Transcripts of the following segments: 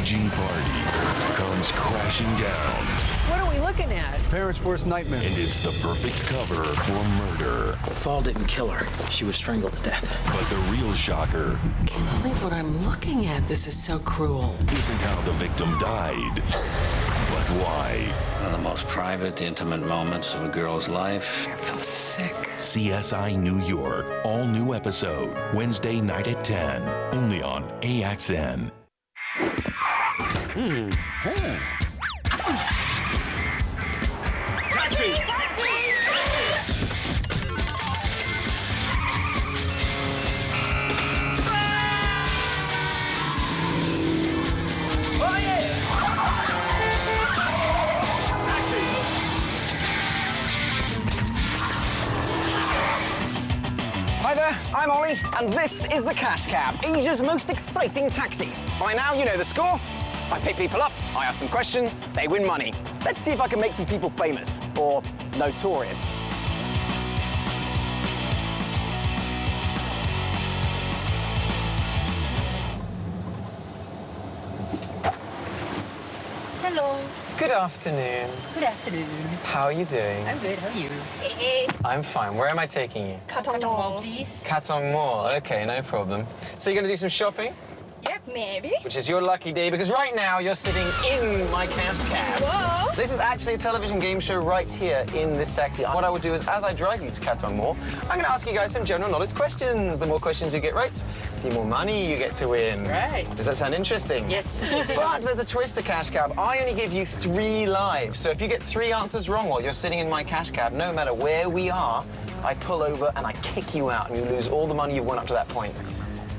raging party comes crashing down. What are we looking at? Parents' worst nightmare. And it's the perfect cover for murder. The fall didn't kill her. She was strangled to death. But the real shocker I can't believe what I'm looking at. This is so cruel. isn't how the victim died, but why. One of the most private, intimate moments of a girl's life. I feel sick. CSI New York, all new episode, Wednesday night at 10, only on AXN. Taxi! Hi there, I'm Ollie, and this is the Cash Cab, Asia's most exciting taxi. By now, you know the score. I pick people up, I ask them questions, they win money. Let's see if I can make some people famous, or notorious. Hello. Good afternoon. Good afternoon. How are you doing? I'm good. How are you? Hey. I'm fine. Where am I taking you? Katong Mall, please. Katong Mall. Okay, no problem. So you're going to do some shopping? Yep, maybe. Which is your lucky day, because right now you're sitting in my cash cab. Whoa. This is actually a television game show right here in this taxi. What I will do is, as I drive you to Katong Mall, I'm going to ask you guys some general knowledge questions. The more questions you get right, the more money you get to win. Right. Does that sound interesting? Yes. But there's a twist to Cash Cab. I only give you 3 lives. So if you get 3 answers wrong while you're sitting in my Cash Cab, no matter where we are, I pull over and I kick you out and you lose all the money you've won up to that point.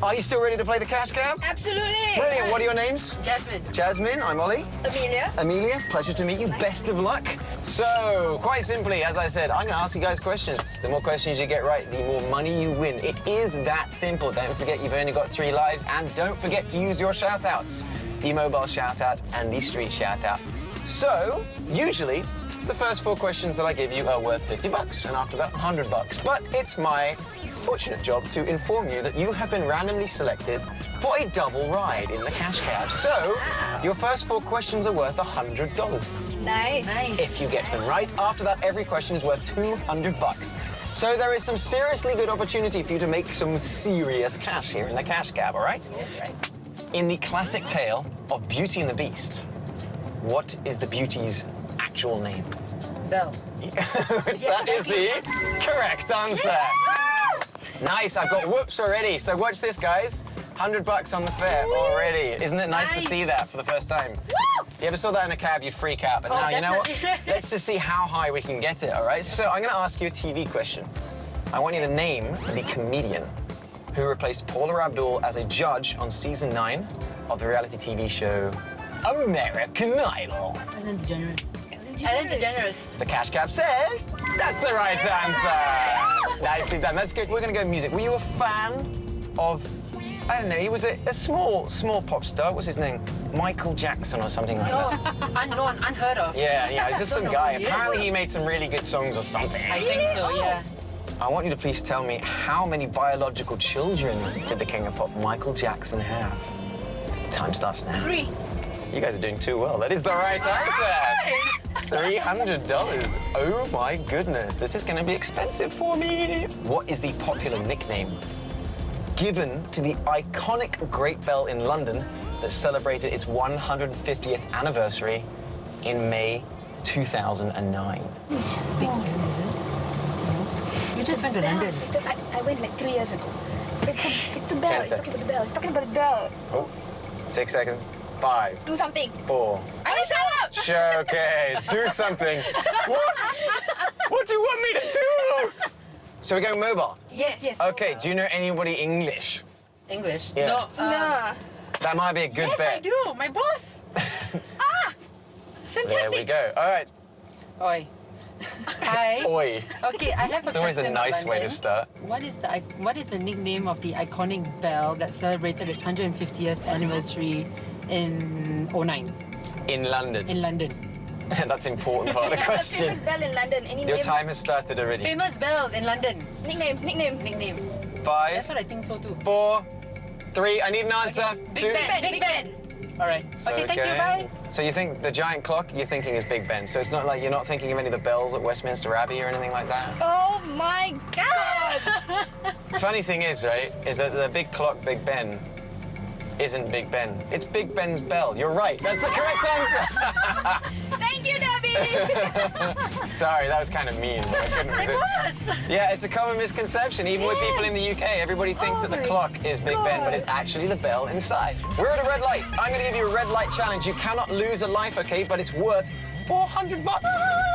Are you still ready to play the Cash Cab? Absolutely. Brilliant. What are your names? Jasmine. Jasmine, I'm Ollie. Amelia. Amelia, pleasure to meet you. Best of luck. So, quite simply, as I said, I'm going to ask you guys questions. The more questions you get right, the more money you win. It is that simple. Don't forget you've only got 3 lives, and don't forget to use your shout-outs. The mobile shout-out and the street shout-out. So, usually, the first 4 questions that I give you are worth $50, and after that, $100. But it's my fortunate job to inform you that you have been randomly selected for a double ride in the Cash Cab. So, your first 4 questions are worth $100. Nice. If you get them right, after that, every question is worth $200. So there is some seriously good opportunity for you to make some serious cash here in the Cash Cab, all right? Right. In the classic tale of Beauty and the Beast, what is the beauty's actual name? Belle. That is the correct answer. Nice, I've got whoops already. So watch this, guys. $100 on the fare already. Isn't it nice to see that for the first time? Woo! You ever saw that in a cab, you'd freak out. But now, you know what? definitely. Let's just see how high we can get it, all right? So I'm going to ask you a TV question. I want you to name the comedian who replaced Paula Abdul as a judge on season 9 of the reality TV show American Idol. Ellen DeGeneres. Ellen DeGeneres. The Cash Cab says that's the right answer. Nicely done. That's good. We're going to go music. Were you a fan of, I don't know, he was a small pop star. What's his name? Michael Jackson or something like that? Unknown, unheard of. Yeah, he's just some guy. Yes. Apparently he made some really good songs or something. I think so, yeah. I want you to please tell me how many biological children did the King of Pop, Michael Jackson, have? Time starts now. 3. You guys are doing too well. That is the right answer. $300. Oh my goodness, this is going to be expensive for me. What is the popular nickname given to the iconic Great Bell in London that celebrated its 150th anniversary in May 2009? Big one, is it? You just went to London. I went like 3 years ago. It's a bell. 10 It's talking about the bell. It's talking about the bell. Oh, 6 seconds. 5, Do something. 4. I shut up! Sure, okay, do something. What? What do you want me to do? So we're going mobile? Yes. Okay, do you know anybody English? English? Yeah. No. Nah. That might be a good Yes, bet. I do. My boss. Fantastic. There we go. All right. Oi. Hi. Oi. Okay, I have a It's always a question nice about way to London. start. What is the nickname of the iconic bell that celebrated its 150th anniversary in 09 In London. in London? That's important part of the Famous question. bell in London. Any Your name? time has started already. Famous bell in London. Nickname. Nickname. 5, That's what I think so too. 4, 3. I need an answer. Big 2. Ben. Big Ben. All right. Okay, thank you. Bye. So you think the giant clock you're thinking is Big Ben. So it's not like you're not thinking of any of the bells at Westminster Abbey or anything like that? Oh my God! Funny thing is, right, is that the big clock Big Ben isn't Big Ben. It's Big Ben's bell. You're right. That's the correct answer. Thank you, Debbie! Sorry, that was kind of mean, but I couldn't resist. Yeah, it's a common misconception. Even with people in the UK, everybody thinks that the clock is Big Ben, but it's actually the bell inside. We're at a red light. I'm going to give you a red light challenge. You cannot lose a life, okay, but it's worth $400.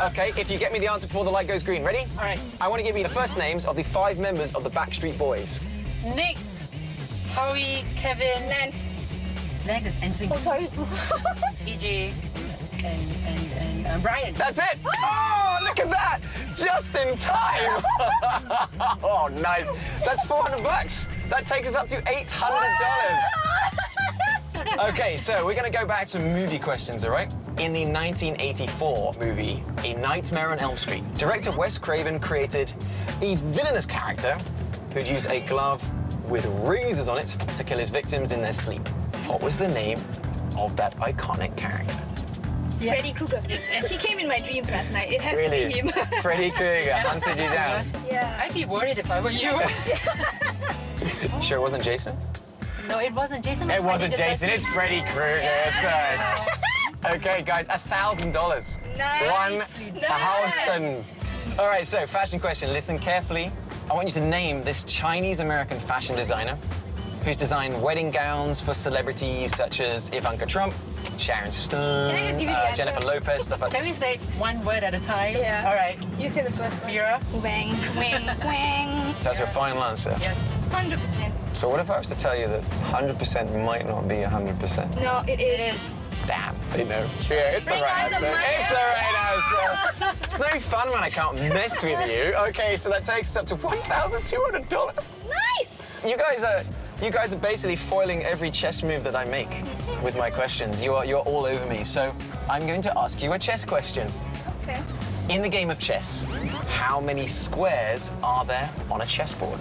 Okay, if you get me the answer before the light goes green. Ready? All right. I want to give you the first names of the 5 members of the Backstreet Boys. Nick, Howie, Kevin, Lance. Lance is NSYNC. Oh, sorry. AJ, and Brian. That's it! Oh, look at that! Just in time! Oh, nice. That's $400. That takes us up to $800. Okay, so we're going to go back to movie questions, all right? In the 1984 movie, A Nightmare on Elm Street, director Wes Craven created a villainous character who'd use a glove with razors on it to kill his victims in their sleep. What was the name of that iconic character? Yeah. Freddy Krueger. He came in my dreams last night. It has Really? to be him. Freddy Krueger hunted you down. Yeah. I'd be worried if I were you. Sure it wasn't Jason? No, it wasn't Jason. It wasn't Jason, it's Freddy Krueger. It's okay, guys, $1,000. Nice. 1,000. All right, so fashion question. Listen carefully. I want you to name this Chinese-American fashion designer who's designed wedding gowns for celebrities such as Ivanka Trump, Sharon Stone, Can I just give you the answer? Jennifer Lopez, stuff like that. Can we say one word at a time? Yeah. All right. You say the first one. Mira? Wang, wang, wang. So that's your final answer. Yes. 100%. So what if I was to tell you that 100% might not be 100%? No, it is. It is. Damn, they know. Yeah, it's the Bring right on the answer. money. It's the right answer. It's no fun when I can't mess with you. Okay, so that takes us up to $1,200. Nice! You guys are basically foiling every chess move that I make with my questions. You're all over me. So I'm going to ask you a chess question. Okay. In the game of chess, how many squares are there on a chessboard?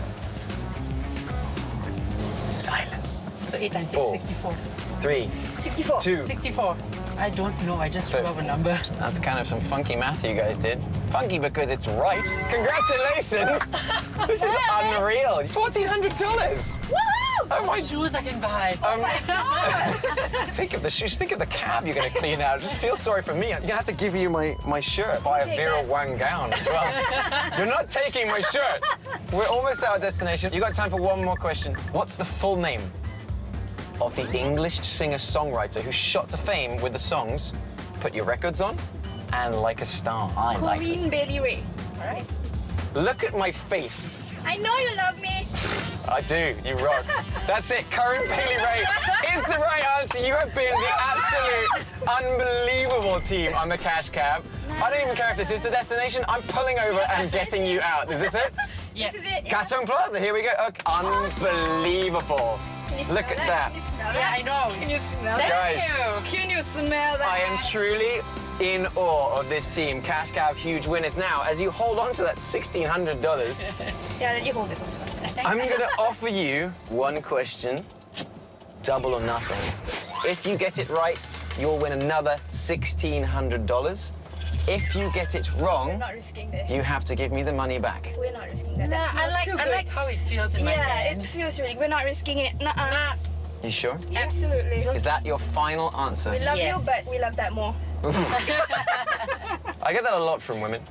Silence. So 8 times 6, 4. 64. 3, 64. 2. 64. I don't know. I just threw up a number. That's kind of some funky math you guys did. Funky because it's right. Congratulations! This is unreal. $1,400. Woo! Oh my! Shoes I can buy. Think of the shoes. Think of the cab you're going to clean out. Just feel sorry for me. I'm going to have to give you my shirt. Buy a Take Vera that. Wang gown as well. You're not taking my shirt. We're almost at our destination. You got time for one more question. What's the full name of the English singer-songwriter who shot to fame with the songs Put Your Records On and Like a Star? I like this. Corinne Bailey Ray. All right. Look at my face. I know you love me. I do. You rock. That's it. Corinne Bailey Ray is the right answer. You have been the absolute unbelievable team on the Cash Cab. I don't even care if this is the destination. I'm pulling over and getting you out. Is this it? Yeah. This is it. Catone Plaza. Here we go. Okay. Unbelievable. Can you smell Look at that. Can you smell Yeah, I know. Can you smell Thank that? Guys. you. Can you smell that? I am truly in awe of this team. Cash Cab, huge winners. Now, as you hold on to that $1,600, Yeah, let you hold it this one. I'm going to offer you one question, double or nothing. If you get it right, you'll win another $1,600. If you get it We're wrong, not risking this. you have to give me the money back. We're not risking that. Nah, That smells too I good. like how it feels in my Yeah, hand. it feels really. We're not risking it. Nuh-uh. Nah. You sure? Absolutely. Is that your final answer? We love Yes. you, but we love that more. I get that a lot from women.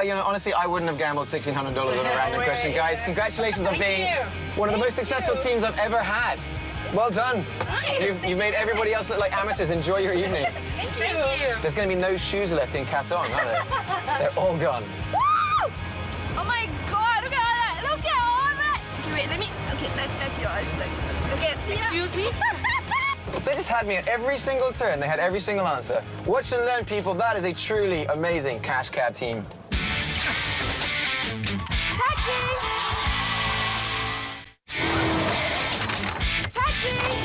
You know, honestly, I wouldn't have gambled $1,600 on a random question. Guys, congratulations on being you. one of the most successful teams I've ever had. Well done. You've made everybody else look like amateurs. Enjoy your evening. Thank you. There's going to be no shoes left in Catone, are there? They're all gone. Woo! Oh my God! Look at all that! Look at all that! Okay, wait. Let me. Okay, that's yours. That's yours. Okay, see that? Excuse me? They just had me at every single turn. They had every single answer. Watch and learn, people. That is a truly amazing Cash Cab team. Taxi!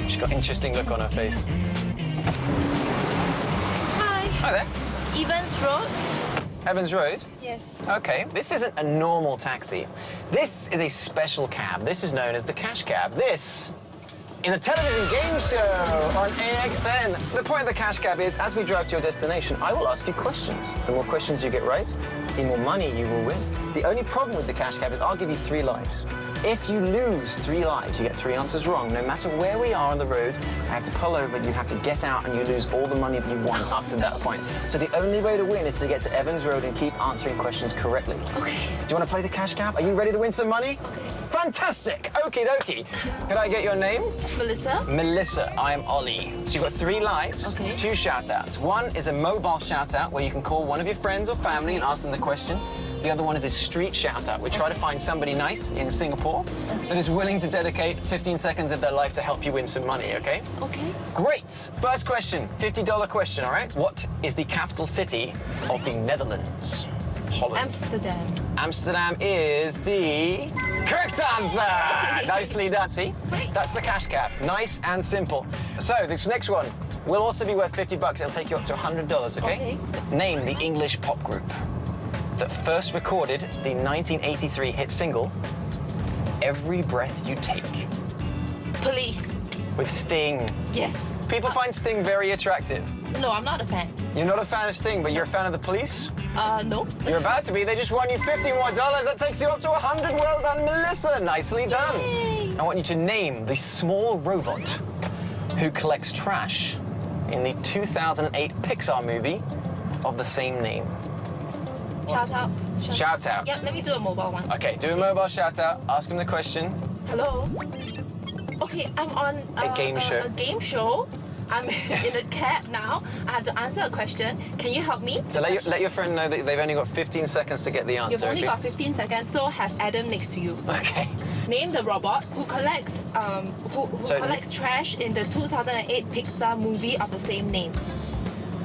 She's got an interesting look on her face. Hi. Hi there. Evans Road. Evans Road? Yes. Okay, this isn't a normal taxi. This is a special cab. This is known as the cash cab. This is a television game show on AXN. The point of the cash cab is, as we drive to your destination, I will ask you questions. The more questions you get right, the more money you will win. The only problem with the cash cab is I'll give you 3 lives. If you lose 3 lives, you get 3 answers wrong. No matter where we are on the road, I have to pull over, you have to get out, and you lose all the money that you won up to that point. So the only way to win is to get to Evans Road and keep answering questions correctly. Okay. Do you want to play the cash cab? Are you ready to win some money? Okay. Fantastic! Okie dokie. Could I get your name? Melissa. Melissa, I am Ollie. So you've got 3 lives, Okay. 2 shout-outs. One is a mobile shout-out where you can call one of your friends or family and ask them the question. The other one is a street shout-out. We try to find somebody nice in Singapore that is willing to dedicate 15 seconds of their life to help you win some money, okay? Okay. Great. First question, $50 question, all right? What is the capital city of the Netherlands? Holland. Amsterdam. Amsterdam is the correct answer. Nicely done. See? That's the cash cab. Nice and simple. So this next one will also be worth $50. It'll take you up to $100, okay? Okay. Name the English pop group that first recorded the 1983 hit single, Every Breath You Take, Police. with Sting. Yes. People find Sting very attractive. No, I'm not a fan. You're not a fan of Sting, but you're a fan of the Police? No. You're about to be. They just won you $50 more. That takes you up to $100. Well done, Melissa. Nicely done. Yay. I want you to name the small robot who collects trash in the 2008 Pixar movie of the same name. Shout out. Shout out. Yeah, let me do a mobile one. Okay, do a mobile shout out. Ask him the question. Hello. Okay, I'm on A game show. A game show. I'm in a cab now. I have to answer a question. Can you help me? So let your friend know that they've only got 15 seconds to get the answer. You've only okay? got 15 seconds, so have Adam next to you. Okay. Name the robot who collects So- collects trash in the 2008 Pixar movie of the same name.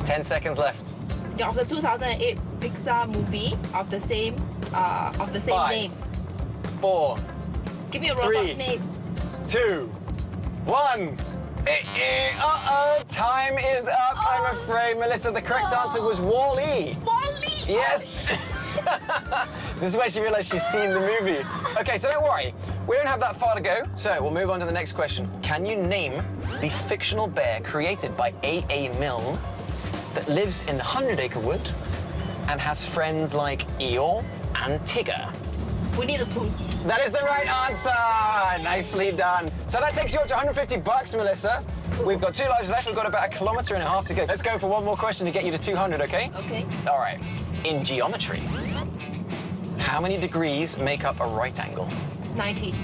10 seconds left. Yeah, of the 2008 Pixar movie of the same 5, name. 4, Give me a robot's 3. name. 2, 1. Uh-oh, time is up, I'm afraid. Melissa, the correct answer was Wall-E. Wall-E. Yes. This is where she realized she's seen the movie. Okay, so don't worry. We don't have that far to go, so we'll move on to the next question. Can you name the fictional bear created by A.A. Milne that lives in the 100-acre wood and has friends like Eeyore and Tigger? Winnie the Pooh. That is the right answer. Nicely done. So that takes you up to $150, Melissa. We've got 2 lives left. We've got about 1.5 kilometers to go. Let's go for one more question to get you to 200, okay? Okay. All right. In geometry, how many degrees make up a right angle? 90.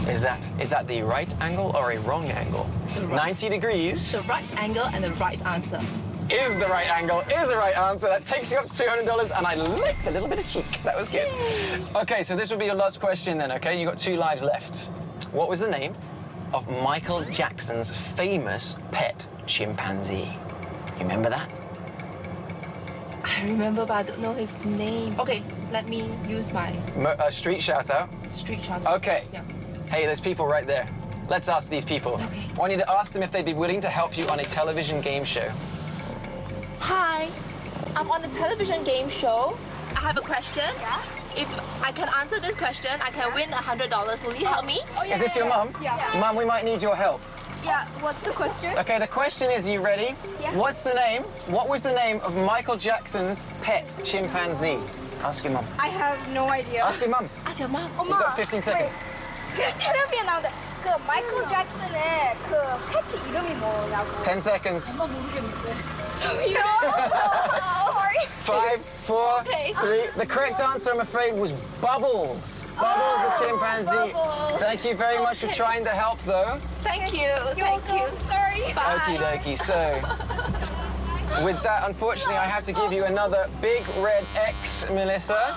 Is that the right angle or a wrong angle? The right. 90 degrees The right angle and the right answer. is the right angle, is the right answer. That takes you up to $200, and I licked a little bit of cheek. That was good. Okay, so this will be your last question then, okay? You got 2 lives left. What was the name of Michael Jackson's famous pet chimpanzee? You remember that? I remember, but I don't know his name. Okay, let me use my Street shout out. street chart. Okay. Yeah. Hey, there's people right there. Let's ask these people. Okay. I want you to ask them if they'd be willing to help you on a television game show. Hi, I'm on a television game show. I have a question. Yeah. If I can answer this question, I can win $100. Will you help me? Oh, yeah, Is this yeah, your yeah. mum? Yeah. Mum, we might need your help. Yeah, what's the question? Okay, the question is, you ready? Yeah. What was the name of Michael Jackson's pet chimpanzee? Ask your mum. I have no idea. Ask your mum. Ask your mom. 엄마, You've got 15 seconds. 텔레비에 나오는데 그 마이클 잭슨의 그 패트 이름이 뭐냐고. 10 seconds. 엄마 모르겠는데. Sorry. Sorry. 5, 4, Okay. 3. The correct answer, I'm afraid, was Bubbles. Bubbles, the chimpanzee. Bubbles. Thank you very much for trying to help, though. Thank you. You're Thank you. welcome. Sorry. Bye. Okie dokie. So, with that, unfortunately, I have to give you another big red X, Melissa.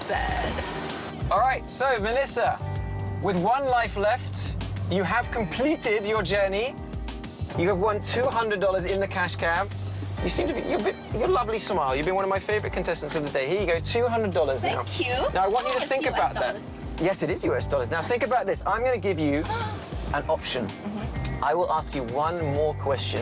Bad. All right, so Melissa, with 1 life left, you have completed your journey. You have won $200 in the cash cab. You seem to be, you've got a lovely smile. You've been one of my favorite contestants of the day. Here you go, $200 now. Thank you. Now, I want you to It's think US about that. dollars. Yes, it is US dollars. Now, think about this. I'm going to give you an option. I will ask you one more question.